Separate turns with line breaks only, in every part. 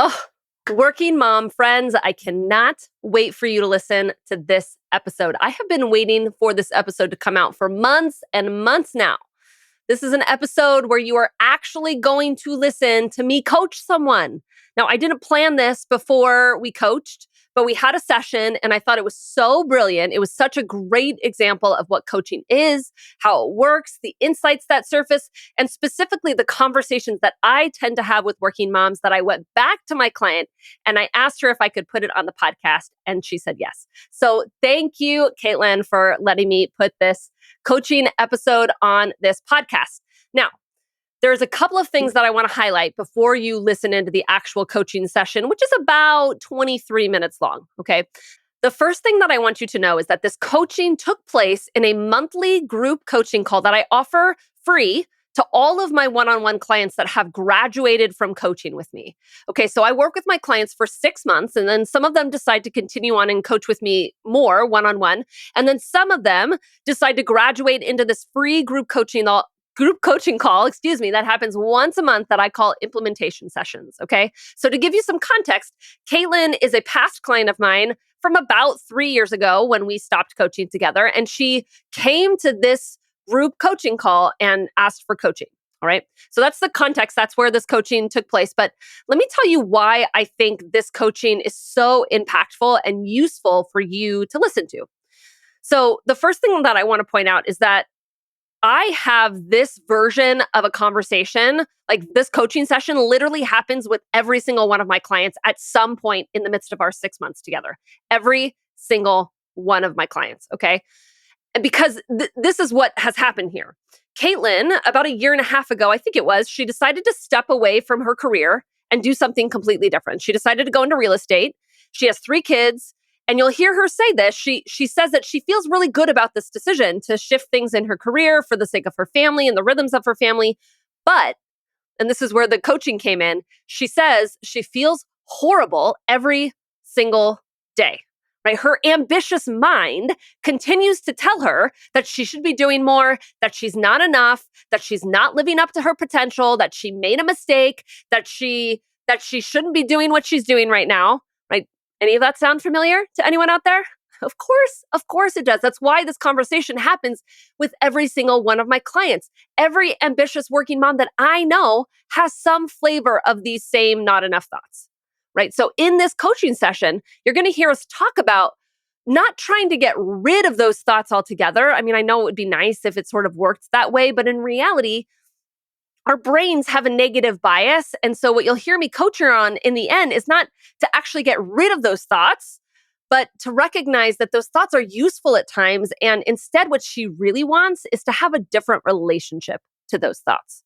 Oh, working mom friends, I cannot wait for you to listen to this episode. I have been waiting for this episode to come out for months and months now. This is an episode where you are actually going to listen to me coach someone. Now, I didn't plan this before we coached, but we had a session and I thought it was so brilliant. It was such a great example of what coaching is, how it works, the insights that surface, and specifically the conversations that I tend to have with working moms that I went back to my client and I asked her if I could put it on the podcast and she said yes. So thank you, Kaitlyn, for letting me put this coaching episode on this podcast. Now, there's a couple of things that I want to highlight before you listen into the actual coaching session, which is about 23 minutes long, okay? The first thing that I want you to know is that this coaching took place in a monthly group coaching call that I offer free to all of my one-on-one clients that have graduated from coaching with me. Okay, so I work with my clients for 6 months, and then some of them decide to continue on and coach with me more one-on-one, and then some of them decide to graduate into this free group coaching call, that happens once a month that I call implementation sessions, okay? So to give you some context, Kaitlyn is a past client of mine from about 3 years ago when we stopped coaching together, and she came to this group coaching call and asked for coaching, all right? So that's the context. That's where this coaching took place. But let me tell you why I think this coaching is so impactful and useful for you to listen to. So the first thing that I want to point out is that I have this version of a conversation, like this coaching session literally happens with every single one of my clients at some point in the midst of our 6 months together. Every single one of my clients, okay? Because this is what has happened here. Kaitlyn, about a year and a half ago, I think it was, she decided to step away from her career and do something completely different. She decided to go into real estate. She has 3 kids. And you'll hear her say this. She says that she feels really good about this decision to shift things in her career for the sake of her family and the rhythms of her family. But, and this is where the coaching came in, she says she feels horrible every single day. Right? Her ambitious mind continues to tell her that she should be doing more, that she's not enough, that she's not living up to her potential, that she made a mistake, that she shouldn't be doing what she's doing right now. Right? Any of that sound familiar to anyone out there? Of course it does. That's why this conversation happens with every single one of my clients. Every ambitious working mom that I know has some flavor of these same not enough thoughts, right? So in this coaching session, you're going to hear us talk about not trying to get rid of those thoughts altogether. I mean, I know it would be nice if it sort of worked that way, but in reality, our brains have a negative bias. And so what you'll hear me coach her on in the end is not to actually get rid of those thoughts, but to recognize that those thoughts are useful at times. And instead, what she really wants is to have a different relationship to those thoughts.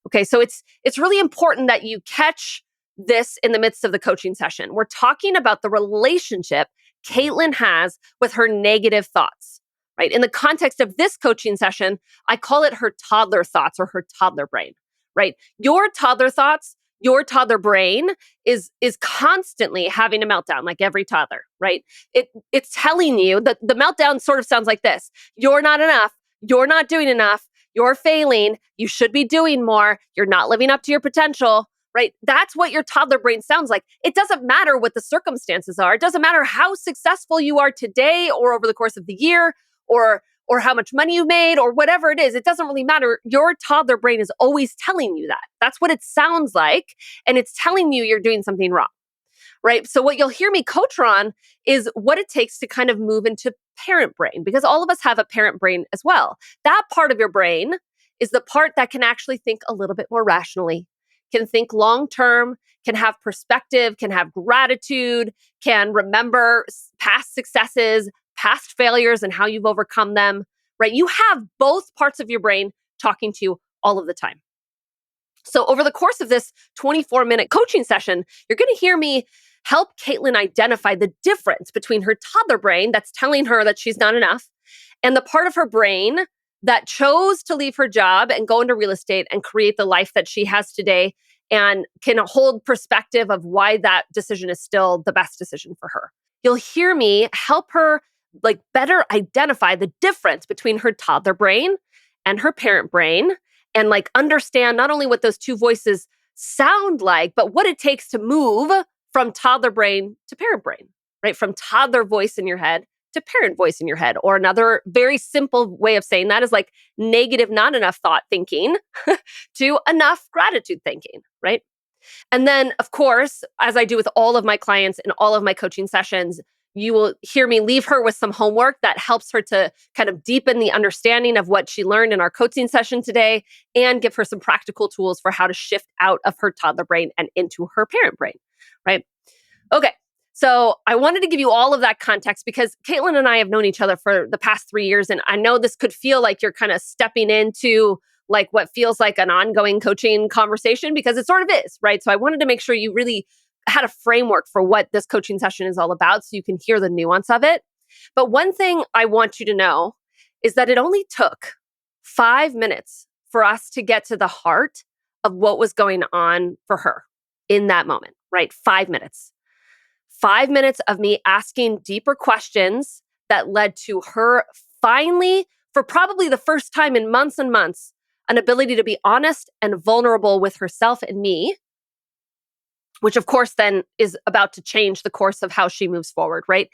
Okay, so it's really important that you catch this in the midst of the coaching session. We're talking about the relationship Kaitlyn has with her negative thoughts. Right? In the context of this coaching session, I call it her toddler thoughts or her toddler brain, right? Your toddler thoughts, your toddler brain is constantly having a meltdown like every toddler, right? It's telling you that the meltdown sort of sounds like this. You're not enough. You're not doing enough. You're failing. You should be doing more. You're not living up to your potential, right? That's what your toddler brain sounds like. It doesn't matter what the circumstances are. It doesn't matter how successful you are today or over the course of the year, or how much money you've made or whatever it is. It doesn't really matter. Your toddler brain is always telling you that. That's what it sounds like. And it's telling you you're doing something wrong, right? So what you'll hear me coach on is what it takes to kind of move into parent brain, because all of us have a parent brain as well. That part of your brain is the part that can actually think a little bit more rationally, can think long-term, can have perspective, can have gratitude, can remember past successes, past failures and how you've overcome them, right? You have both parts of your brain talking to you all of the time. So over the course of this 24-minute coaching session, you're going to hear me help Kaitlyn identify the difference between her toddler brain that's telling her that she's not enough and the part of her brain that chose to leave her job and go into real estate and create the life that she has today and can hold perspective of why that decision is still the best decision for her. You'll hear me help her better identify the difference between her toddler brain and her parent brain and understand not only what those two voices sound like, but what it takes to move from toddler brain to parent brain, right? From toddler voice in your head to parent voice in your head. Or another very simple way of saying that is like negative, not enough thought thinking to enough gratitude thinking, right? And then, of course, as I do with all of my clients in all of my coaching sessions, you will hear me leave her with some homework that helps her to kind of deepen the understanding of what she learned in our coaching session today and give her some practical tools for how to shift out of her toddler brain and into her parent brain, right? Okay. So I wanted to give you all of that context because Kaitlyn and I have known each other for the past 3 years. And I know this could feel like you're kind of stepping into like what feels like an ongoing coaching conversation because it sort of is, right? So I wanted to make sure you really had a framework for what this coaching session is all about so you can hear the nuance of it. But one thing I want you to know is that it only took 5 minutes for us to get to the heart of what was going on for her in that moment, right? 5 minutes. 5 minutes of me asking deeper questions that led to her finally, for probably the first time in months and months, an ability to be honest and vulnerable with herself and me, which of course then is about to change the course of how she moves forward, right?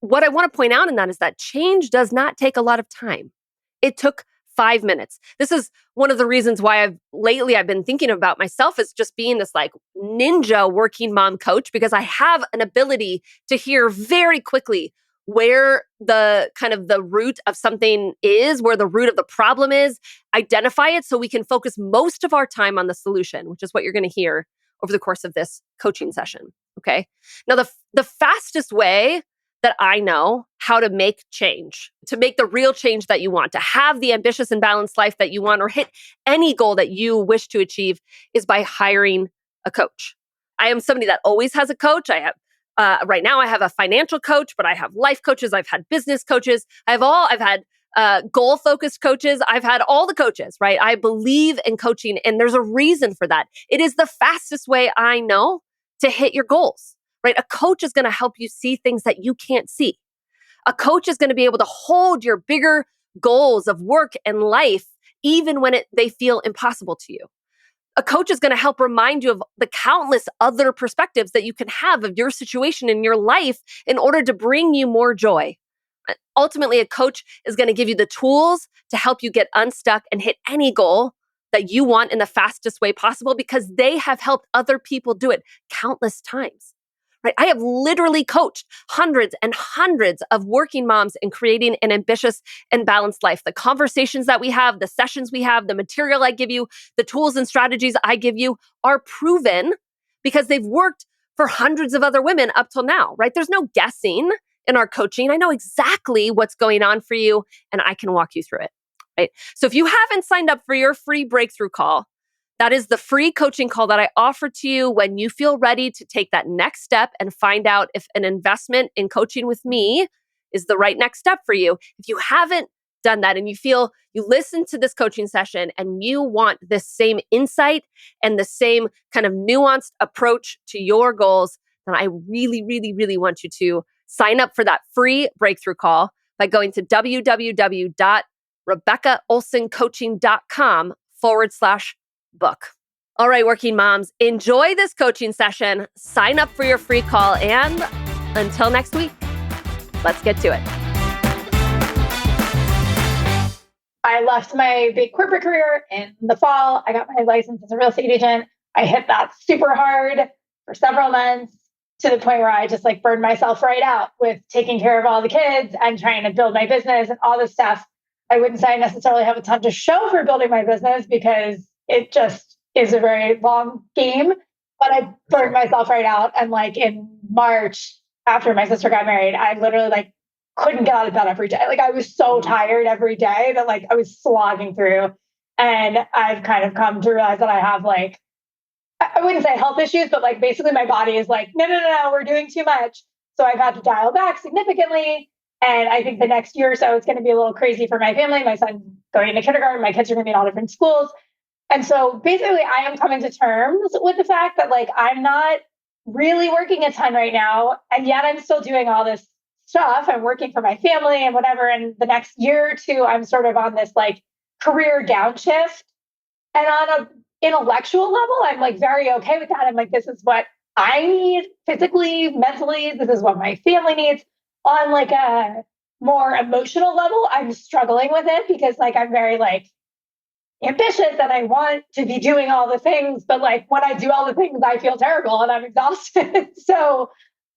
What I want to point out in that is that change does not take a lot of time. It took 5 minutes. This is one of the reasons why I've been thinking about myself as just being this like ninja working mom coach, because I have an ability to hear very quickly where the kind of the root of something is, where the root of the problem is, identify it so we can focus most of our time on the solution, which is what you're going to hear over the course of this coaching session. Okay. Now, the fastest way that I know how to make change, to make the real change that you want, to have the ambitious and balanced life that you want, or hit any goal that you wish to achieve, is by hiring a coach. I am somebody that always has a coach. I have right now I have a financial coach, but I have life coaches. I've had business coaches. I've had goal focused coaches. I've had all the coaches, right? I believe in coaching, and there's a reason for that. It is the fastest way I know to hit your goals. Right? A coach is going to help you see things that you can't see. A coach is going to be able to hold your bigger goals of work and life, even when they feel impossible to you. A coach is going to help remind you of the countless other perspectives that you can have of your situation in your life in order to bring you more joy. Ultimately, a coach is going to give you the tools to help you get unstuck and hit any goal that you want in the fastest way possible because they have helped other people do it countless times. Right? I have literally coached hundreds and hundreds of working moms in creating an ambitious and balanced life. The conversations that we have, the sessions we have, the material I give you, the tools and strategies I give you are proven because they've worked for hundreds of other women up till now, right? There's no guessing in our coaching. I know exactly what's going on for you and I can walk you through it, right? So if you haven't signed up for your free breakthrough call, that is the free coaching call that I offer to you when you feel ready to take that next step and find out if an investment in coaching with me is the right next step for you. If you haven't done that and you feel you listen to this coaching session and you want this same insight and the same kind of nuanced approach to your goals, then I really, really, really want you to sign up for that free breakthrough call by going to www.rebeccaolsoncoaching.com/book. All right, working moms, enjoy this coaching session. Sign up for your free call. And until next week, let's get to it.
I left my big corporate career in the fall. I got my license as a real estate agent. I hit that super hard for several months to the point where I just like burned myself right out with taking care of all the kids and trying to build my business and all this stuff. I wouldn't say I necessarily have a ton to show for building my business because it just is a very long game, but I burned myself right out. And like in March, after my sister got married, I literally like couldn't get out of bed every day. Like I was so tired every day that like I was slogging through. And I've kind of come to realize that I have like, I wouldn't say health issues, but like basically my body is like, no, we're doing too much. So I've had to dial back significantly. And I think the next year or so, it's going to be a little crazy for my family. My son's going into kindergarten. My kids are going to be in all different schools. And so basically I am coming to terms with the fact that like, I'm not really working a ton right now. And yet I'm still doing all this stuff. I'm working for my family and whatever. And the next year or two, I'm sort of on this like career downshift. And on a intellectual level, I'm like very okay with that. I'm like, this is what I need physically, mentally. This is what my family needs. On like a more emotional level, I'm struggling with it because like I'm very like ambitious and I want to be doing all the things, but like when I do all the things, I feel terrible and I'm exhausted. So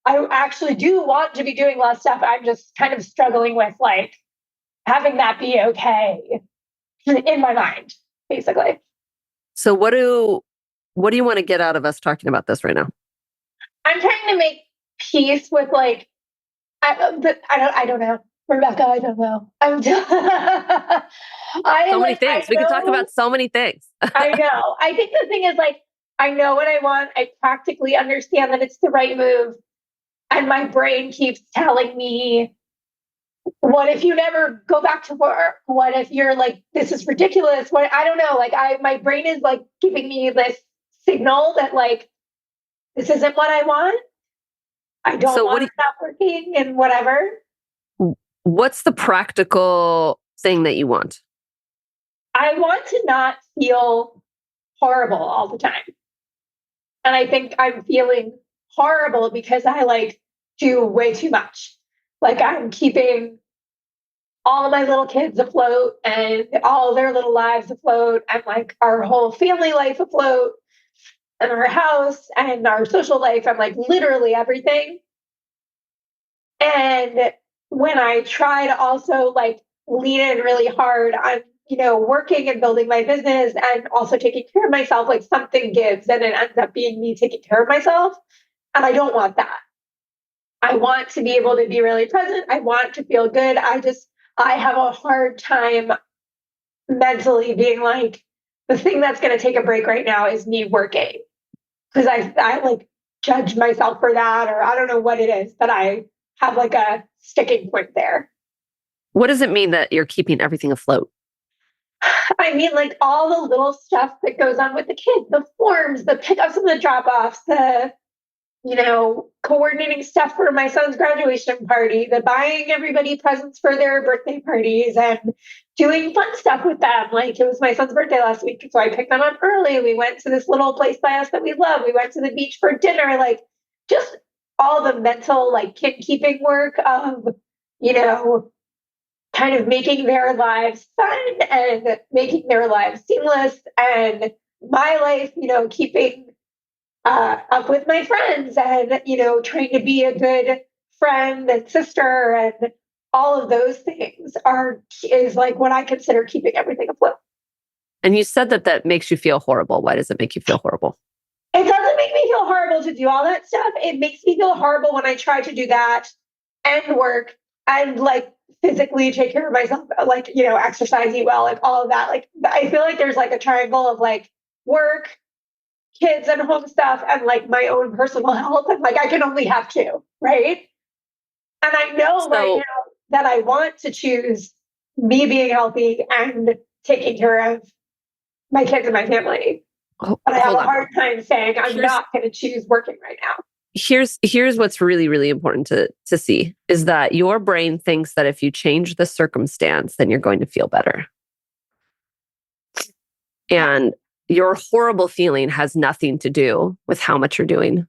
I actually do want to be doing less stuff. I'm just kind of struggling with like having that be okay in my mind, basically.
So what do you want to get out of us talking about this right now?
I'm trying to make peace with like I don't know, Rebecca. I don't know.
So many
I
things. We could talk
know
about so many things.
I know. I think the thing is like I know what I want. I practically understand that it's the right move, and my brain keeps telling me, "What if you never go back to work? What if you're like this is ridiculous? What I don't know. Like my brain is like giving me this signal that like this isn't what I want. I don't
So
want to stop working and whatever."
what's the practical thing that you want?
I want to not feel horrible all the time. And I think I'm feeling horrible because I like do way too much. Like I'm keeping all of my little kids afloat and all their little lives afloat and like our whole family life afloat and our house and our social life and like literally everything. And when I try to also like lean in really hard on, working and building my business and also taking care of myself, like something gives and it ends up being me taking care of myself. And I don't want that. I want to be able to be really present. I want to feel good. I have a hard time mentally being like, the thing that's going to take a break right now is me working. Because I like judge myself for that, or I don't know what it is, but I have like a sticking point there.
What does it mean that you're keeping everything afloat?
I mean, like all the little stuff that goes on with the kids, the forms, the pickups and the drop offs, the, coordinating stuff for my son's graduation party, the buying everybody presents for their birthday parties and doing fun stuff with them. Like it was my son's birthday last week. So I picked them up early. We went to this little place by us that we love. We went to the beach for dinner, like just all the mental, like kid keeping work of, you know, kind of making their lives fun and making their lives seamless and my life, keeping up with my friends and, trying to be a good friend and sister and all of those things is like what I consider keeping everything afloat.
And you said that that makes you feel horrible. Why does it make you feel horrible?
It doesn't make me feel horrible to do all that stuff. It makes me feel horrible when I try to do that and work and like physically take care of myself, like, exercise, eat well, like all of that. Like, I feel like there's like a triangle of like work, kids and home stuff and like my own personal health. And like, I can only have two, right? And I know right now that I want to choose me being healthy and taking care of my kids and my family. But I have a hard time saying I'm not going to choose working right now.
Here's what's really, really important to see is that your brain thinks that if you change the circumstance, then you're going to feel better. And your horrible feeling has nothing to do with how much you're doing. It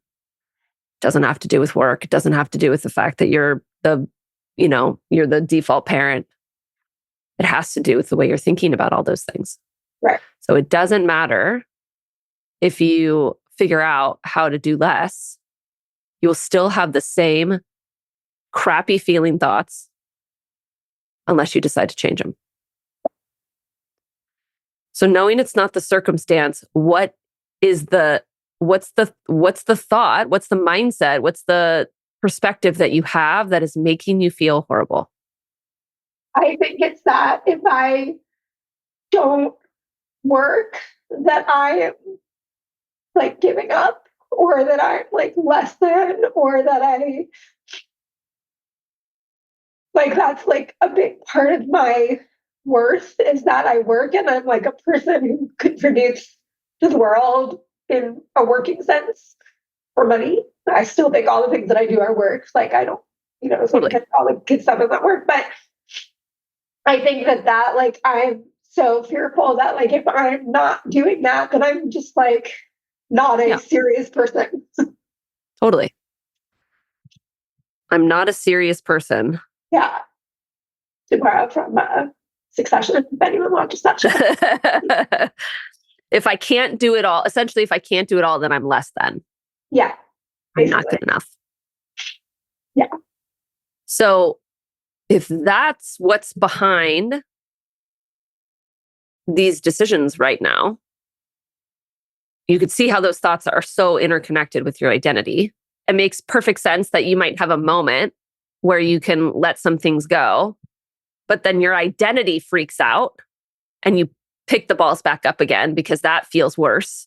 doesn't have to do with work. It doesn't have to do with the fact that you're the default parent. It has to do with the way you're thinking about all those things.
Right.
So it doesn't matter if you figure out how to do less, you'll still have the same crappy feeling thoughts unless you decide to change them. So knowing it's not the circumstance, what's the thought? What's the mindset? What's the perspective that you have that is making you feel horrible?
I think it's that if I don't work, that I am like giving up, or that I'm like less than, or that I like that's like a big part of my worth is that I work and I'm like a person who contributes to the world in a working sense for money. I still think all the things that I do are work. Like I don't, so all the kid stuff is not work. But I think that like I'm so fearful that like if I'm not doing that, then I'm just like not a
Yeah,
serious person.
totally. I'm not a serious person.
Yeah. To borrow from Succession, if anyone watches that show.
If I can't do it all, essentially, if I can't do it all, then I'm less than.
Yeah,
I'm not
basically.
good enough.
Yeah.
So if that's what's behind these decisions right now, you could see how those thoughts are so interconnected with your identity. It makes perfect sense that you might have a moment where you can let some things go, but then your identity freaks out and you pick the balls back up again because that feels worse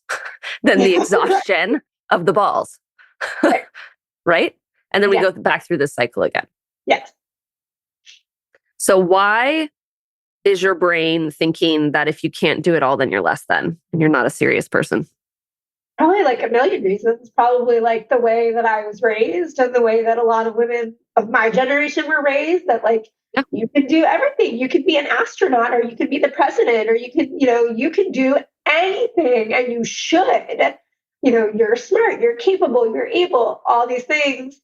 than the exhaustion of the balls.
Right.
Right? And then we
Yeah.
go back through this cycle again.
Yes.
So why is your brain thinking that if you can't do it all, then you're less than and you're not a serious person?
Probably like a million reasons. Probably like the way that I was raised and the way that a lot of women of my generation were raised, that like
Yeah.
you can do everything. You could be an astronaut, or you could be the president, or you can, you can do anything, and you should. You're smart, you're capable, you're able, all these things.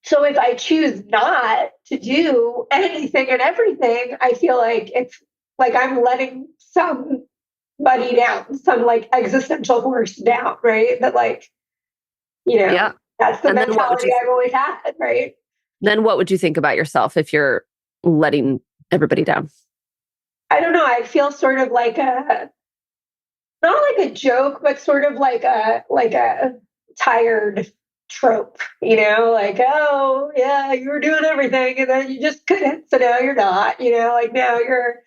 So if I choose not to do anything and everything, I feel like it's like I'm letting somebody down, some like existential horse down, right? That like,
Yeah.
that's the
And then
mentality I've always had, right?
what would you think about yourself if you're letting everybody down?
I don't know. I feel sort of like not like a joke, but sort of like a tired trope, like, oh yeah, you were doing everything and then you just couldn't. So now you're not, like now you're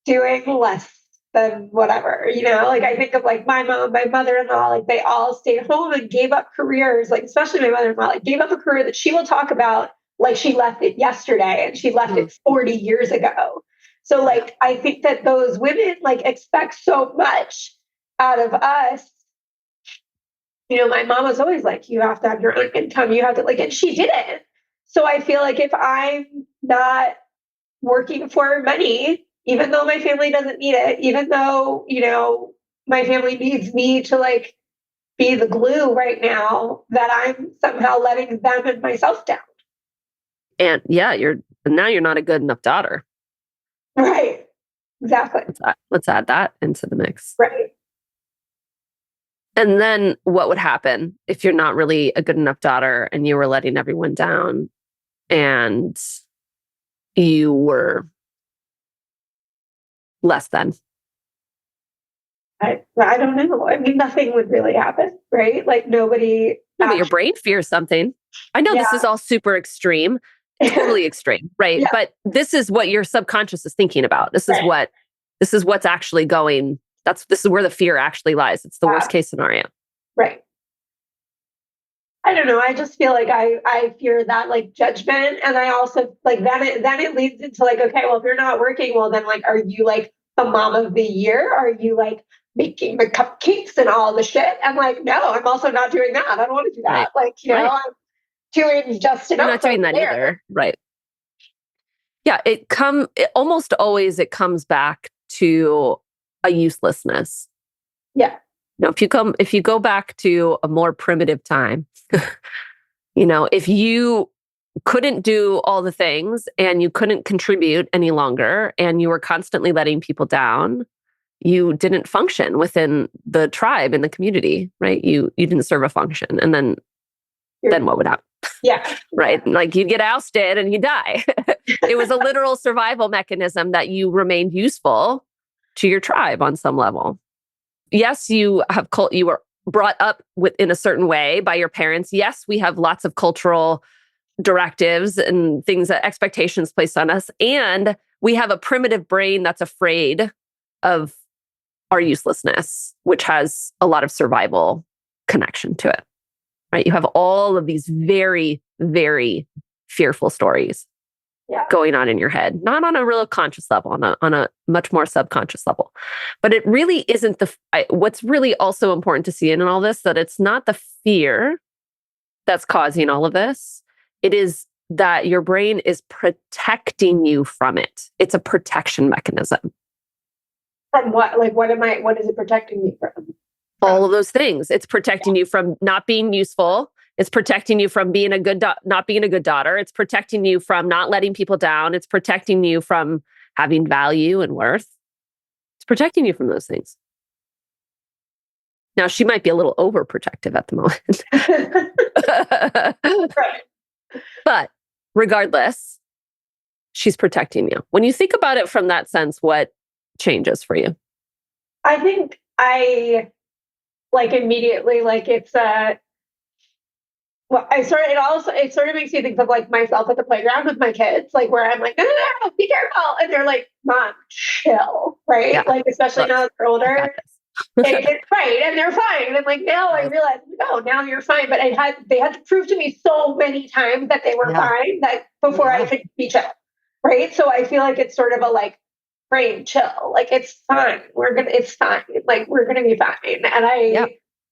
doing less than whatever, like I think of like my mom, my mother-in-law, like they all stayed home and gave up careers, like especially my mother-in-law, like gave up a career that she will talk about like she left it yesterday and she left it 40 years ago. So like I think that those women like expect so much out of us. My mom was always like, you have to have your own income, you have to like, and she didn't. So I feel like if I'm not working for money, even though my family doesn't need it, even though, my family needs me to like be the glue right now, that I'm somehow letting them and myself down.
And yeah, you're not a good enough daughter.
Right. Exactly.
Let's add that into the mix.
Right.
And then what would happen if you're not really a good enough daughter and you were letting everyone down and you were less than?
I don't know. I mean, nothing would really happen, right? Like nobody.
No, but your brain fears something. I know this is all super extreme, totally extreme, right?
Yeah.
But this is what your subconscious is thinking about. This is what's actually going. This is where the fear actually lies. It's the worst case scenario.
Right. I don't know. I just feel like I fear that like judgment. And I also like then it leads into like, okay, well, if you're not working, well, then like, are you like the mom of the year? Are you like making the cupcakes and all the shit? I'm like, no, I'm also not doing that. I don't want to do that.
Right.
Like, I'm doing just enough.
You're not doing that either. Right. Yeah. It almost always comes back to a uselessness.
Yeah.
If you go back to a more primitive time, if you couldn't do all the things and you couldn't contribute any longer and you were constantly letting people down, you didn't function within the tribe and the community, right? You didn't serve a function. And then what would happen?
Yeah.
Right. Like you'd get ousted and you die. It was a literal survival mechanism that you remained useful to your tribe on some level. Yes, you were brought up in a certain way by your parents. Yes, we have lots of cultural directives and things that expectations placed on us. And we have a primitive brain that's afraid of our uselessness, which has a lot of survival connection to it, right? You have all of these very, very fearful stories going on in your head, not on a real conscious level, on a much more subconscious level. But it really isn't what's really also important to see in all this, that it's not the fear that's causing all of this. It is that your brain is protecting you from it. It's a protection mechanism.
From what? Like, what is it protecting me from?
All of those things. It's protecting you from not being useful. It's protecting you from being not being a good daughter. It's protecting you from not letting people down. It's protecting you from having value and worth. It's protecting you from those things. Now, she might be a little overprotective at the moment.
Right.
But regardless, she's protecting you. When you think about it from that sense, what changes for you?
I think I like immediately, like well, it sort of makes me think of like myself at the playground with my kids, like where I'm like, no, no, no, be careful. And they're like, Mom, chill. Right.
Yeah.
Like, especially now that they're older. Right. And they're fine. And like, now I realize, oh, now you're fine. But they had to prove to me so many times that they were fine that before I could be chill. Right. So I feel like it's sort of a like, brain chill. Like, it's fine. It's fine. Like, we're going to be fine. And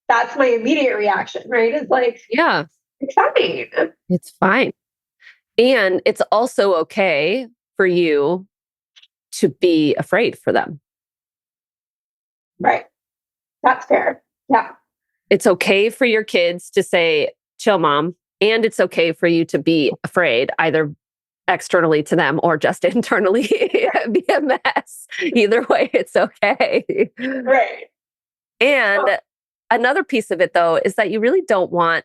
that's my immediate reaction. Right. Is like,
yeah,
it's fine.
It's fine. And it's also okay for you to be afraid for them.
Right. That's fair. Yeah.
It's okay for your kids to say, chill, Mom. And it's okay for you to be afraid, either externally to them or just internally be a mess. Either way, it's okay.
Right.
And another piece of it, though, is that you really don't want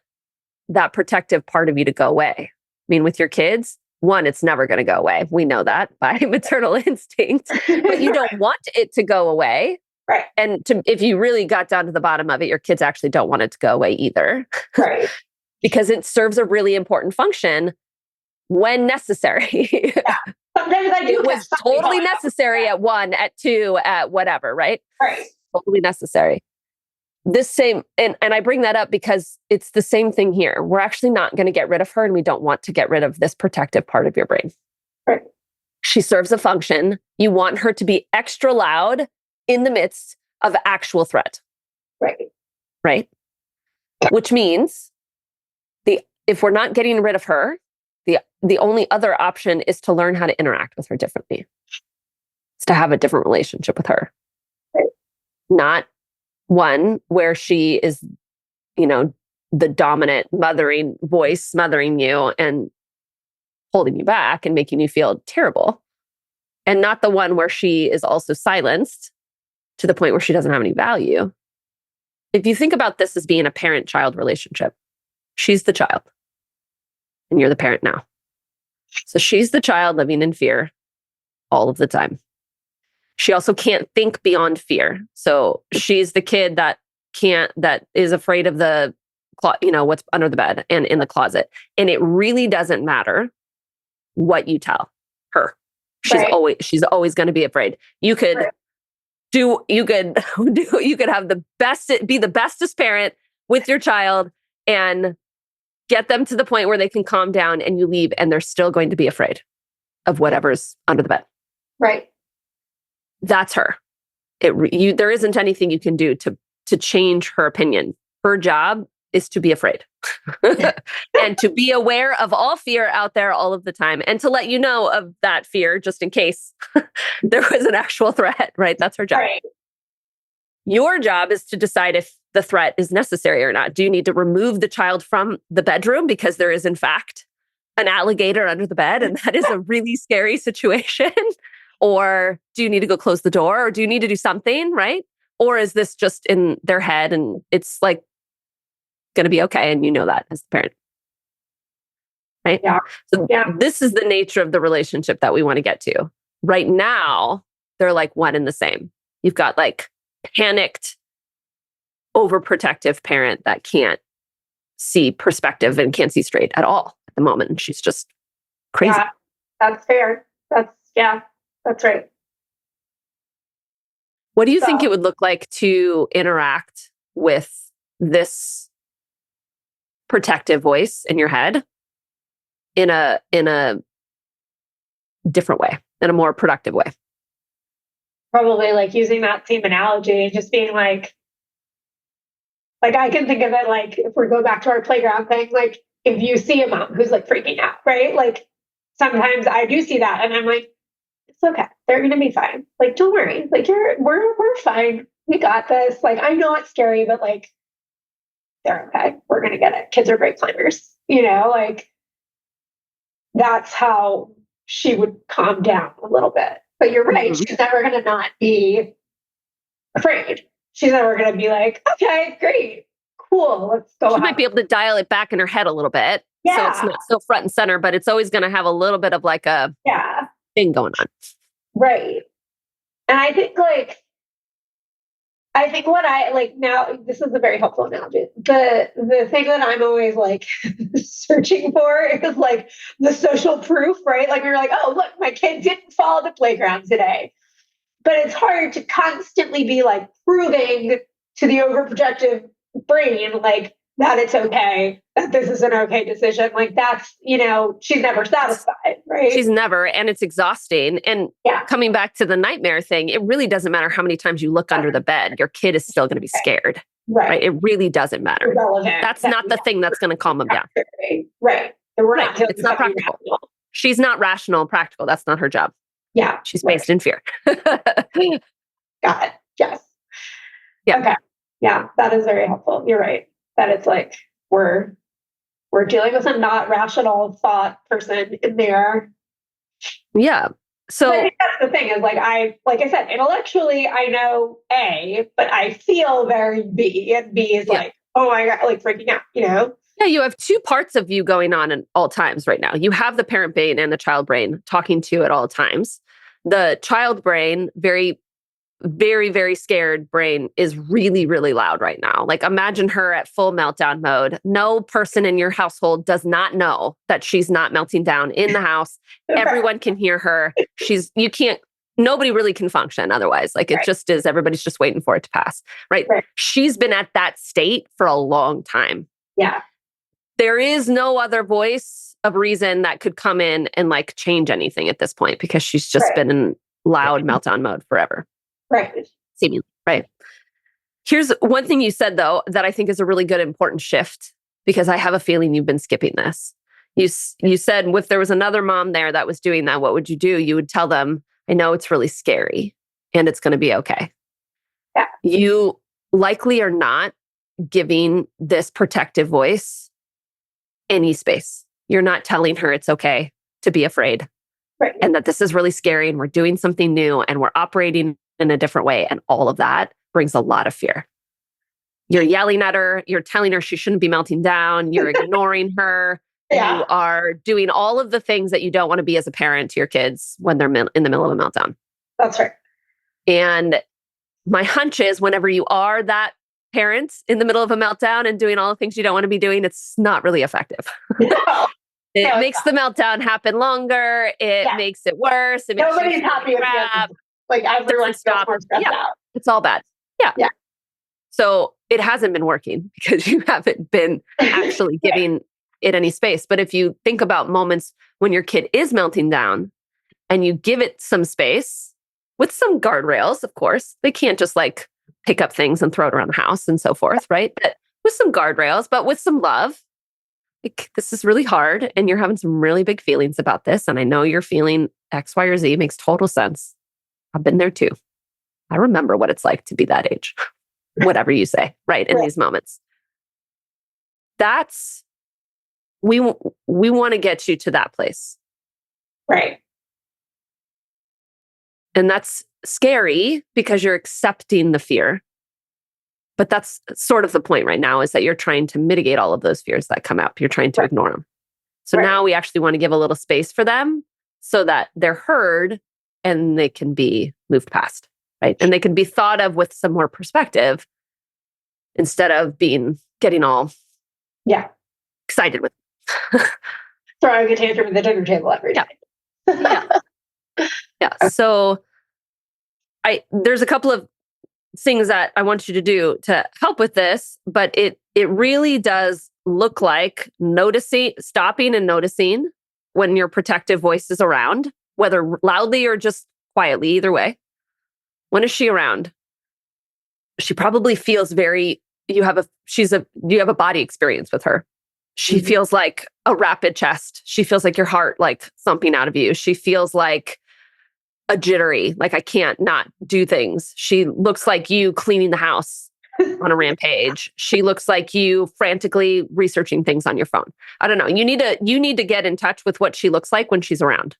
that protective part of you to go away. I mean, with your kids, one, it's never going to go away. We know that by maternal instinct, but you don't want it to go away.
Right.
And if you really got down to the bottom of it, your kids actually don't want it to go away either.
Right.
Because it serves a really important function when necessary.
Yeah. Sometimes I do.
It was totally necessary at 1, at 2, at whatever, right?
Right.
Totally necessary. This same, and I bring that up because it's the same thing here. We're actually not going to get rid of her, and we don't want to get rid of this protective part of your brain.
Right.
She serves a function. You want her to be extra loud in the midst of actual threat.
Right.
Right? Which means if we're not getting rid of her, the only other option is to learn how to interact with her differently. It's to have a different relationship with her.
Right.
Not one where she is, the dominant mothering voice, smothering you and holding you back and making you feel terrible. And not the one where she is also silenced to the point where she doesn't have any value. If you think about this as being a parent-child relationship, she's the child and you're the parent now. So she's the child living in fear all of the time. She also can't think beyond fear. So she's the kid that is afraid of the, what's under the bed and in the closet. And it really doesn't matter what you tell her. She's always going to be afraid. You could be the bestest parent with your child and get them to the point where they can calm down and you leave and they're still going to be afraid of whatever's under the bed.
Right.
That's her. There isn't anything you can do to change her opinion. Her job is to be afraid and to be aware of all fear out there all of the time and to let you know of that fear just in case there was an actual threat, right? That's her job.
Right.
Your job is to decide if the threat is necessary or not. Do you need to remove the child from the bedroom because there is in fact an alligator under the bed and that is a really scary situation? Or do you need to go close the door? Or do you need to do something, right? Or is this just in their head and it's like going to be okay and you know that as the parent? Right?
Yeah.
So this is the nature of the relationship that we want to get to. Right now, they're like one and the same. You've got like panicked, overprotective parent that can't see perspective and can't see straight at all at the moment. And she's just crazy.
Yeah, that's fair. That's right.
What do you think it would look like to interact with this protective voice in your head in a different way, in a more productive way?
Probably like using that same analogy and just being like I can think of it like if we go back to our playground thing, like if you see a mom who's like freaking out, right? Like sometimes I do see that and I'm like, it's okay. They're going to be fine. Like, don't worry. Like, we're fine. We got this. Like, I know it's scary, but like, they're okay. We're going to get it. Kids are great climbers, like that's how she would calm down a little bit. But you're right.
Mhm.
She's never going to not be afraid. She's never going to be like, okay, great, cool. Let's go.
She might be able to dial it back in her head a little bit. So it's
Yeah.
not so front and center, but it's always going to have a little bit of like a
Yeah.
thing going on.
Right. And I think what I like now, this is a very helpful analogy. The thing that I'm always like searching for is like the social proof, right? Like we were like, oh, look, my kid didn't fall at the playground today. But it's hard to constantly be like proving to the overprotective brain like that it's okay, that this is an okay decision. Like that's, she's never satisfied, right?
She's never, and it's exhausting. And coming back to the nightmare thing, it really doesn't matter how many times you look under the bed, your kid is still going to be scared. Right. It really doesn't matter.
Irrelevant.
That's not the thing that's going to calm them down.
Right.
It's not practical. Rational. She's not rational and practical. That's not her job.
Yeah.
She's based in fear.
Got it. Yes.
Yeah.
Okay. Yeah. That is very helpful. You're right. That it's like we're dealing with a not rational thought person in there.
Yeah. So
I think that's the thing is like I said, intellectually I know A, but I feel very B, and B is like, oh my God, like freaking out,
Yeah, you have two parts of you going on at all times right now. You have the parent brain and the child brain talking to you at all times. The child brain, very, very, very scared brain is really, really loud right now. Like imagine her at full meltdown mode. No person in your household does not know that she's not melting down in the house. Everyone can hear her. Nobody really can function otherwise. Like it just is, everybody's just waiting for it to pass, right? She's been at that state for a long time.
Yeah.
There is no other voice of reason that could come in and like change anything at this point because she's just been in loud meltdown mode forever.
Right.
Seemingly, right. Here's one thing you said, though, that I think is a really good, important shift, because I have a feeling you've been skipping this. You said if there was another mom there that was doing that, what would you do? You would tell them, I know it's really scary and it's going to be okay.
Yeah.
You likely are not giving this protective voice any space. You're not telling her it's okay to be afraid.
Right.
And that this is really scary and we're doing something new and we're operating in a different way. And all of that brings a lot of fear. You're yelling at her. You're telling her she shouldn't be melting down. You're ignoring her. You are doing all of the things that you don't want to be as a parent to your kids when they're in the middle of a meltdown.
That's right.
And my hunch is whenever you are that parent in the middle of a meltdown and doing all the things you don't want to be doing, it's not really effective.
No.
It makes the meltdown happen longer. It makes it worse. It makes
Nobody's happy with it. Like everyone's
stop.
out.
It's all bad. Yeah. So it hasn't been working because you haven't been actually giving it any space. But if you think about moments when your kid is melting down and you give it some space with some guardrails, of course, they can't just like pick up things and throw it around the house and so forth, right? But with some guardrails, but with some love. Like, this is really hard and you're having some really big feelings about this. And I know you're feeling X, Y, or Z. Makes total sense. I've been there too. I remember what it's like to be that age, whatever you say, right? In these moments. That's, we want to get you to that place.
Right.
And that's scary because you're accepting the fear. But that's sort of the point right now, is that you're trying to mitigate all of those fears that come up. You're trying to ignore them. So now we actually want to give a little space for them so that they're heard and they can be moved past, right? And they can be thought of with some more perspective instead of getting all excited with
throwing a tantrum at the dinner table every day.
So there's a couple of things that I want you to do to help with this, but it really does look like stopping and noticing when your protective voice is around, whether loudly or just quietly, either way. When is she around? She probably feels you have a body experience with her. She feels like a rapid chest. She feels like your heart like thumping out of you. She feels like a jittery, like I can't not do things. She looks like you cleaning the house on a rampage. She looks like you frantically researching things on your phone. I don't know. You need to get in touch with what she looks like when she's around.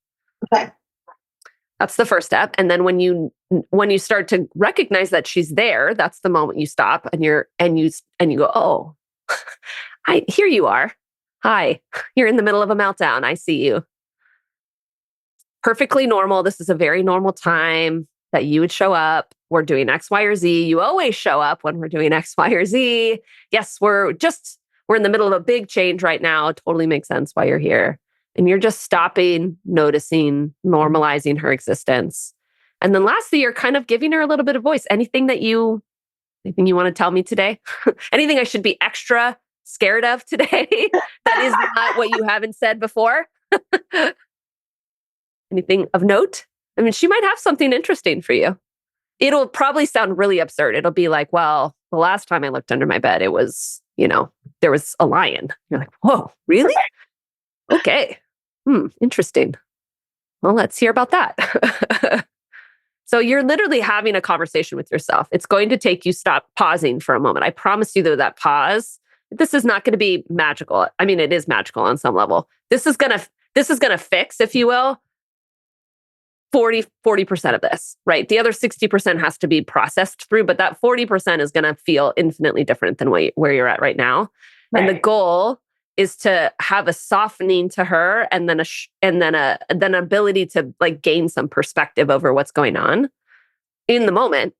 Okay.
That's the first step. And then when you start to recognize that she's there, that's the moment you stop and you go, oh, here you are. Hi, you're in the middle of a meltdown. I see you. Perfectly normal. This is a very normal time that you would show up. We're doing X, Y, or Z. You always show up when we're doing X, Y, or Z. Yes, we're in the middle of a big change right now. It totally makes sense why you're here. And you're just stopping, noticing, normalizing her existence. And then lastly, you're kind of giving her a little bit of voice. Anything you want to tell me today? Anything I should be extra scared of today that is not what you haven't said before? Anything of note? I mean, she might have something interesting for you. It'll probably sound really absurd. It'll be like, well, the last time I looked under my bed, it was, there was a lion. You're like, whoa, really? Okay. Interesting. Well, let's hear about that. So you're literally having a conversation with yourself. It's going to take you pausing for a moment. I promise you that pause, this is not going to be magical. I mean, it is magical on some level. This is going to fix, if you will, 40% of this, right? The other 60% has to be processed through, but that 40% is going to feel infinitely different than where you're at right now. Right. And the goal is to have a softening to her, and then an ability to like gain some perspective over what's going on in the moment,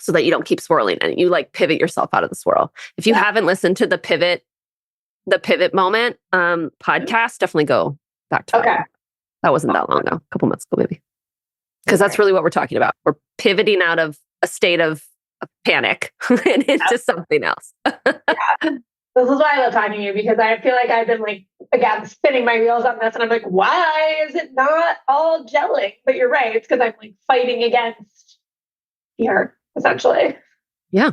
so that you don't keep swirling and you like pivot yourself out of the swirl. If you haven't listened to the pivot moment podcast, definitely go back to that. That wasn't that long ago, a couple months ago maybe, because that's really what we're talking about. We're pivoting out of a state of panic and into something else.
This is why I love talking to you, because I feel like I've been like, again, spinning my wheels on this, and I'm like, why is it not all gelling? But you're right. It's because I'm like fighting against fear, essentially.
Yeah.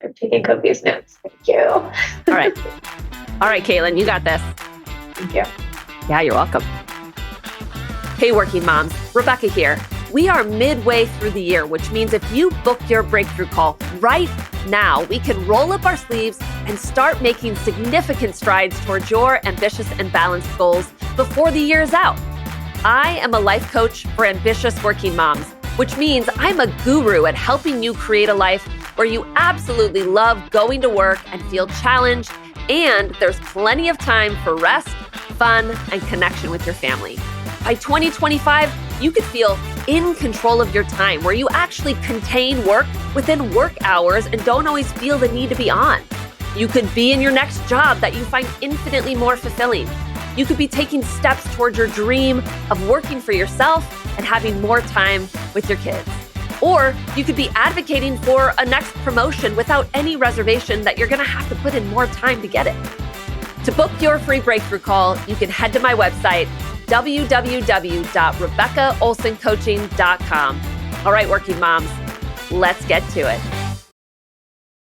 I'm taking copious notes. Thank you.
All right, Kaitlyn, you got this.
Thank you.
Yeah, you're welcome. Hey, working moms, Rebecca here. We are midway through the year, which means if you book your breakthrough call right now, we can roll up our sleeves and start making significant strides towards your ambitious and balanced goals before the year is out. I am a life coach for ambitious working moms, which means I'm a guru at helping you create a life where you absolutely love going to work and feel challenged, and there's plenty of time for rest, fun, and connection with your family. By 2025, you could feel in control of your time, where you actually contain work within work hours and don't always feel the need to be on. You could be in your next job that you find infinitely more fulfilling. You could be taking steps towards your dream of working for yourself and having more time with your kids. Or you could be advocating for a next promotion without any reservation that you're going to have to put in more time to get it. To book your free breakthrough call, you can head to my website, www.rebeccaolsoncoaching.com. All right, working moms, let's get to it.